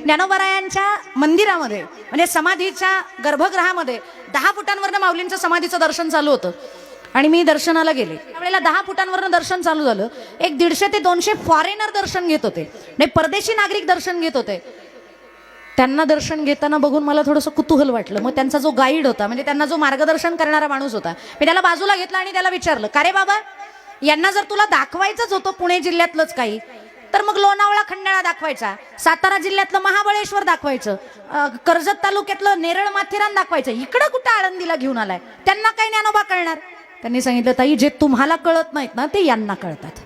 ज्ञानोबरायांच्या मंदिरामध्ये म्हणजे समाधीच्या गर्भगृहामध्ये 10 फुटांवरनं माऊलींच्या समाधीचं दर्शन चालू होतं आणि मी दर्शनाला गेले. त्यावेळेला 10 फुटांवरनं दर्शन चालू झालं. एक 150 ते 200 फॉरेनर दर्शन घेत होते, नाही परदेशी नागरिक दर्शन घेत होते. त्यांना दर्शन घेताना बघून मला थोडंसं कुतूहल वाटलं. मग त्यांचा जो गाईड होता म्हणजे त्यांना जो मार्गदर्शन करणारा माणूस होता, मी त्याला बाजूला घेतला आणि त्याला विचारलं, का रे बाबा, यांना जर तुला दाखवायचंच होतं पुणे जिल्ह्यातलंच काही, तर मग लोणावळा खंडाळा दाखवायचा, सातारा जिल्ह्यातलं महाबळेश्वर दाखवायचं, कर्जत तालुक्यातलं नेरळ माथेरान दाखवायचं, इकडं कुठं आळंदीला घेऊन आलाय, त्यांना काही ज्ञानोबा कळणार? त्यांनी सांगितलं, ताई जे तुम्हाला कळत नाहीत ना ते यांना कळतात.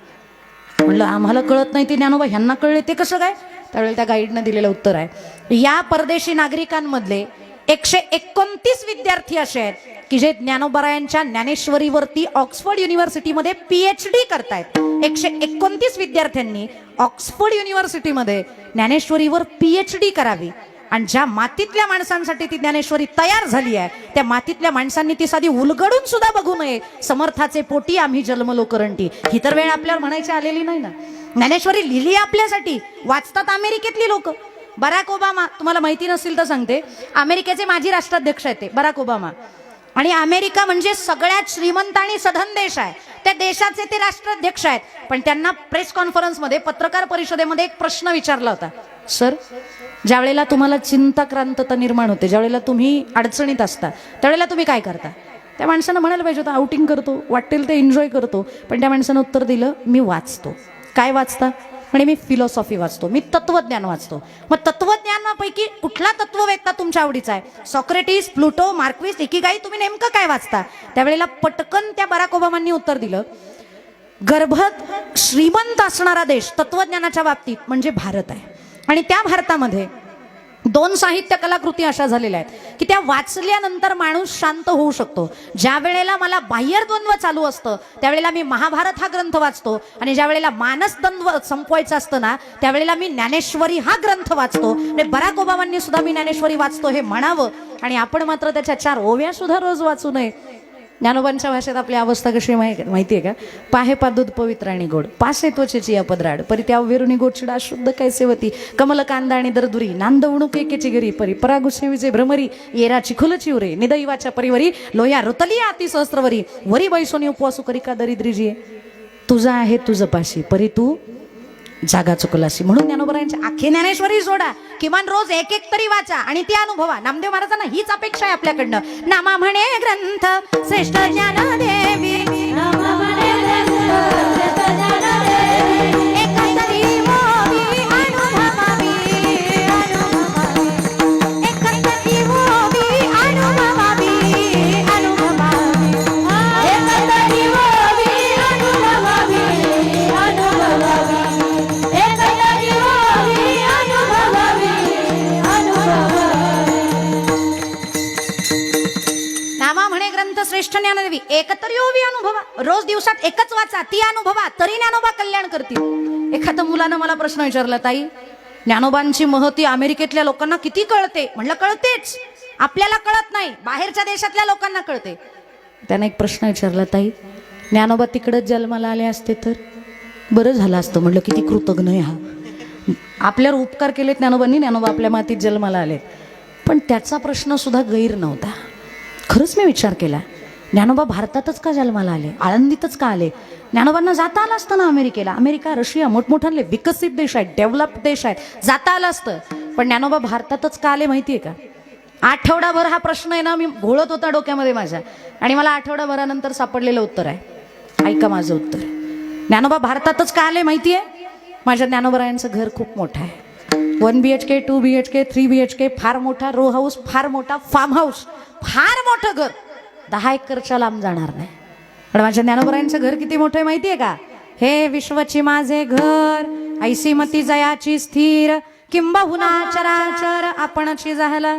म्हणलं आम्हाला कळत नाही ते ज्ञानोबा ह्यांना कळले ते कसं काय? त्यावेळेला त्या गाईडनं दिलेलं उत्तर आहे, या परदेशी नागरिकांमधले 129 विद्यार्थी असे आहेत की जे ज्ञानोबरायांच्या ज्ञानेश्वरीवरती ऑक्सफर्ड युनिव्हर्सिटीमध्ये PhD करतायत. 129 विद्यार्थ्यांनी ऑक्सफर्ड युनिव्हर्सिटीमध्ये ज्ञानेश्वरीवर PhD करावी आणि ज्या मातीतल्या माणसांसाठी ती ज्ञानेश्वरी तयार झाली आहे त्या मातीतल्या माणसांनी ती साधी उलगडून सुद्धा बघू नये. समर्थाचे पोटी आम्ही जन्मलो करंटी, ही तर वेळ आपल्याला म्हणायची आलेली नाही ना. ज्ञानेश्वरी लिहिली आपल्यासाठी, वाचतात अमेरिकेतली लोक. बराक ओबामा, तुम्हाला माहिती नसेल तर सांगते, अमेरिकेचे माजी राष्ट्राध्यक्ष आहेत ते बराक ओबामा. आणि अमेरिका म्हणजे सगळ्यात श्रीमंत आणि सधन देश आहे, त्या देशाचे ते राष्ट्राध्यक्ष आहेत. पण त्यांना प्रेस कॉन्फरन्समध्ये, पत्रकार परिषदेमध्ये एक प्रश्न विचारला होता, सर ज्या वेळेला तुम्हाला चिंताक्रांतता निर्माण होते, ज्या वेळेला तुम्ही अडचणीत असता, त्यावेळेला तुम्ही काय करता? त्या माणसानं म्हणायला पाहिजे होतं, आउटिंग करतो, वाटेल ते एन्जॉय करतो. पण त्या माणसानं उत्तर दिलं, मी वाचतो. काय वाचता? म्हणजे मी फिलॉसॉफी वाचतो, मी तत्वज्ञान वाचतो. मग तत्वज्ञानापैकी कुठला तत्ववेत्ता तुमच्या आवडीचा आहे? सॉक्रेटिस, प्लुटो, मार्क्विस, इकिगाई, तुम्ही नेमकं काय वाचता? त्यावेळेला पटकन त्या बराक ओबामांनी उत्तर दिलं, गर्भात श्रीमंत असणारा देश तत्वज्ञानाच्या बाबतीत म्हणजे भारत आहे. आणि त्या भारतामध्ये 2 साहित्य कलाकृती अशा झालेल्या आहेत की त्या वाचल्यानंतर माणूस शांत होऊ शकतो. ज्या वेळेला मला बाह्यद्वंद्व चालू असतं त्यावेळेला मी महाभारत हा ग्रंथ वाचतो, आणि ज्या वेळेला मानसद्वंद्व संपवायचं असतं ना त्यावेळेला मी ज्ञानेश्वरी हा ग्रंथ वाचतो. बराक ओबामांनी सुद्धा मी ज्ञानेश्वरी वाचतो हे म्हणावं, आणि आपण मात्र त्याच्या 4 ओव्या सुद्धा रोज वाचू नये. ज्ञानोबांच्या भाषेत आपली अवस्था कशी माहिती आहे का? पाहे पा दूध पवित्र आणि गोड, पासे त्वचेची या पदराड, परी त्या वेरुणी गोडचिडा शुद्ध कैसेवती, कमल कांदा आणि दरदुरी, नांदवणूक एकेची घरी, परी परागुसेविजे भ्रमरी, येराची खुलची उरे, निदैवाच्या परिवरी, लोया ऋतली आती सहस्त्रवरी, वरी बैसोनी उपवासू करी का दरिद्रीजी, तुझा आहे तुझं पाशी, परी तू जागा चुकलाशी. म्हणून ज्ञानोबरायांची आखे ज्ञानेश्वरी सोडा, किमान रोज एक तरी वाचा आणि ती अनुभवा. नामदेव महाराजांना हीच अपेक्षा आहे आपल्याकडनं. नामा म्हणे ग्रंथ श्रेष्ठ ज्ञानदेवी, नामा म्हणे ग्रंथ श्रेष्ठ ज्ञानदेवी, एकतरी मोवी अनुभवावी, एकतरी मोवी अनुभवावी, एकतरी मोवी अनुभवावी, नामा म्हणे ग्रंथ श्रेष्ठ ज्ञानदेवी, एकतरी ओवी अनुभवा. रोज दिवसात एकच वाचा, ती अनुभवा, तरी ज्ञानोबा कल्याण करतील. एखाद्या मुलानं मला प्रश्न विचारला, ताई ज्ञानोबांची महती अमेरिकेतल्या लोकांना किती कळते? म्हणलं कळतेच, आपल्याला कळत नाही, बाहेरच्या देशातल्या लोकांना कळते. त्यानं एक प्रश्न विचारला, ताई ज्ञानोबा तिकडच जन्माला आले असते तर बरं झालं असतं. म्हणलं किती कृतज्ञ आहे हा, आपल्यावर उपकार केलेत ज्ञानोबांनी, ज्ञानोबा आपल्या मातीत जन्माला आलेत. पण त्याचा प्रश्न सुद्धा गैर नव्हता. खरंच मी विचार केला, ज्ञानोबा भारतातच का जन्माला आले, आळंदीतच का आले? ज्ञानोबांना जाता आलं असतं ना अमेरिकेला, अमेरिका, रशिया मोठमोठाले विकसित देश आहेत, डेव्हलप्ड देश आहेत, जाता आलं असतं. पण ज्ञानोबा भारतातच का आले माहितीये का? आठवडाभर हा प्रश्न आहे ना मी घोळत होता डोक्यामध्ये माझ्या, आणि मला आठवडाभरानंतर सापडलेलं उत्तर आहे. ऐका माझं उत्तर. ज्ञानोबा भारतातच का आले माहितीये? माझ्या ज्ञानोबरायांचं घर खूप मोठं आहे. 1 BHK, 2 BHK, 3 BHK, फार मोठा रो हाऊस, फार मोठा फार्म हाऊस, फार मोठं घर, 10 एकरच्या लांब जाणार नाही. पण माझ्या ज्ञानोबरायांचं घर किती मोठं आहे माहितीये का? हे विश्वची माझे घर, ऐसी मती जयाची स्थिर, किंबहुना चराचर आपणची झाला.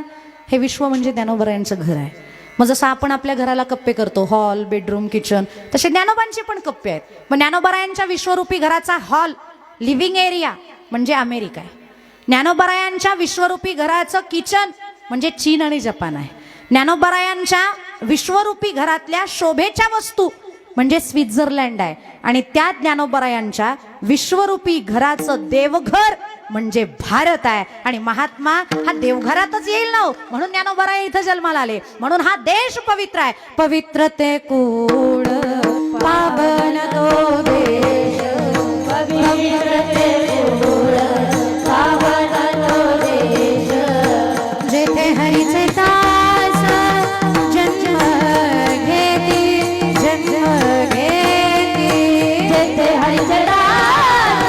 हे विश्व म्हणजे ज्ञानोबरायांचं घर आहे. मग जसं आपण आपल्या घराला कप्पे करतो, हॉल, बेडरूम, किचन, तसे ज्ञानोबांचे पण कप्पे आहेत. मग ज्ञानोबरायांच्या विश्वरूपी घराचा हॉल, लिव्हिंग एरिया म्हणजे अमेरिका आहे. ज्ञानोबरायांच्या विश्वरूपी घराचं किचन म्हणजे चीन आणि जपान आहे. ज्ञानोबरायांच्या विश्वरूपी घरातल्या शोभेच्या वस्तू म्हणजे स्वित्झर्लंड आहे. आणि त्या ज्ञानोबरायांच्या विश्वरूपी घराचं देवघर म्हणजे भारत आहे. आणि महात्मा हा देवघरातच येईल ना, म्हणून ज्ञानोबा इथं जन्माला आले. म्हणून हा देश पवित्र आहे. पवित्र ते कुळ पावन तो देश, पवित्र ते कुळ पावन तो देश, जेथे हरीचे दास जन्म घेती, जन्म घेती, जेथे हरीचे दास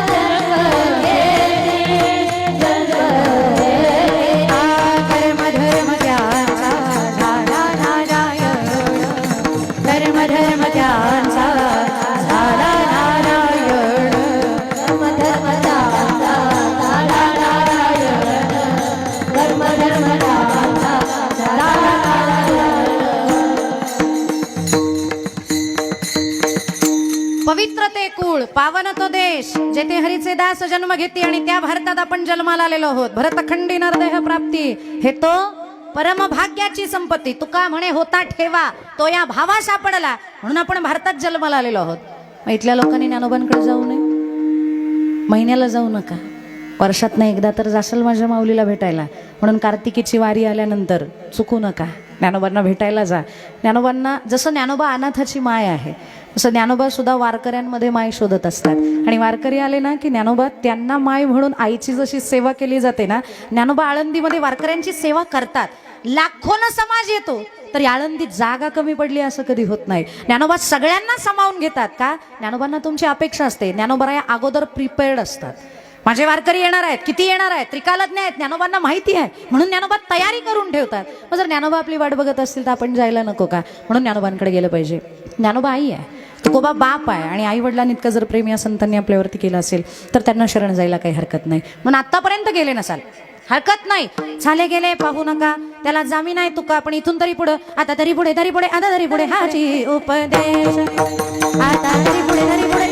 जन्म घेती, जन्म घेती. कर्म धर्म त्यांचा झाला नारायण, कर्म धर्म त्यांचा झाला नारायण, कर्म धर्म त्यांचा झाला नारायण, कर्म धर्म त्यांचा झाला नारायण. पवित्र ते कुळ पावन तो देश, जेथे हरीचे दास जन्म घेते. आणि त्या भारतात आपण जन्माला आलेलो आहोत. भरतखंडी नरदेह प्राप्ती हे तो परमभाग्याची संपत्ती. तुका म्हणे होता ठेवा, तो या भावा सापडला, म्हणून आपण भारतात जन्माला आलेलो आहोत. मग इथल्या लोकांनी ज्ञानोबांकडे जाऊ नये? महिन्याला जाऊ नका, वर्षातनं एकदा तर जासल माझ्या माऊलीला भेटायला. म्हणून कार्तिकीची वारी आल्यानंतर चुकू नका, ज्ञानोबांना भेटायला जा. ज्ञानोबांना, जसं ज्ञानोबा अनाथाची माय आहे, तसं ज्ञानोबा सुद्धा वारकऱ्यांमध्ये माय शोधत असतात. आणि वारकरी आले ना की ज्ञानोबा त्यांना माय म्हणून आईची जशी सेवा केली जाते ना, ज्ञानोबा आळंदीमध्ये वारकऱ्यांची सेवा करतात. लाखोनं समाज येतो तरी आळंदीत जागा कमी पडली असं कधी होत नाही. ज्ञानोबा सगळ्यांना सामावून घेतात. का? ज्ञानोबांना तुमची अपेक्षा असते. ज्ञानोबा या अगोदर प्रिपेअर्ड असतात. माझे वारकरी येणार आहेत, किती येणार आहेत, त्रिकालज्ञ आहेत, ज्ञानोबांना माहिती आहे, म्हणून ज्ञानोबा तयारी करून ठेवतात. मग जर ज्ञानोबा आपली वाट बघत असतील तर आपण जायला नको का? म्हणून ज्ञानोबांकडे गेलं पाहिजे. ज्ञानोबा आई आहे, तुकोबा बाप आहे. आणि आई वडिलांनी इतकं जर प्रेम या संतांनी आपल्यावरती केलं असेल तर त्यांना शरण जायला काही हरकत नाही. म्हणून आतापर्यंत गेले नसाल, हरकत नाही. झाले गेले पाहू नका, त्याला जामीन आहे तुका. पण इथून तरी पुढं, आता तरी पुढे, तरी पुढे, आता तरी पुढे हाची उपदेश, आता तरी पुढे, तरी पुढे